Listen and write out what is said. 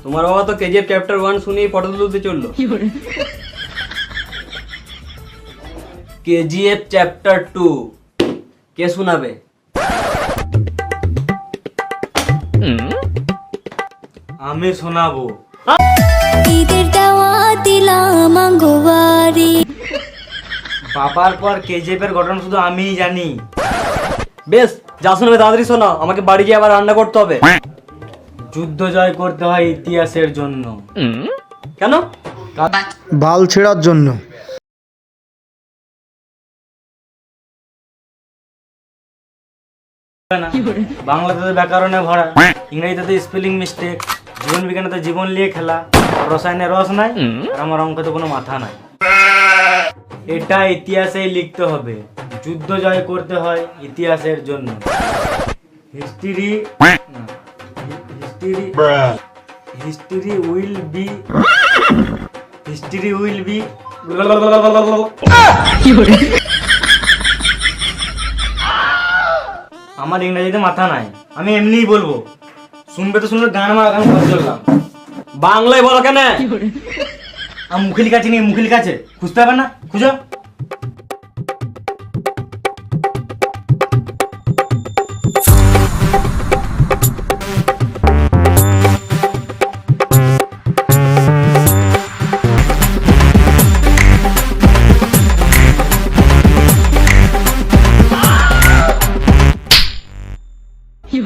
তোমার বাবা তো কেজিএফ চ্যাপ্টার 1 শুনেই ফটো তুলতে চললো। কেজিএফ চ্যাপ্টার 2 কে শোনাবে? আমি শোনাবো। ঈদের দাওয়াত দিলাম আঙ্গবাড়ি। বাবার পর কেজিএফ এর ঘটনা শুধু আমিই জানি। বেশ, যা শোনাবে তাড়াতাড়ি শোনাও, আমাকে বাড়ি গিয়ে আবার রান্না করতে হবে। যুদ্ধ জয় করতে হয় ইতিহাসের জন্য। কেন? বাল ছেঁড়ার জন্য। বাংলাতে তো ব্যাকরণে ভরা, ইংরেজিতে তো স্পেলিং মিস্টেক, জীবন বিজ্ঞানে তো জীবন নিয়ে খেলা, রসায়নে রস নাই, আর আমার অঙ্কে তো কোনো মাথা নাই। এটা ইতিহাসেই লিখতে হবে, যুদ্ধ জয় করতে হয় ইতিহাসের জন্য। হিস্ট্রি উইল বি আমার ইংরেজিতে মাথা নাই, আমি এমনিই বলবো। শুনবে তো শুনবে, গান আমার গান করে চললাম। বাংলায় বলো কেন? আমি মুখিল কাছে নিয়ে মুখিল কাছে খুঁজতে হবে না, খুঁজো। কি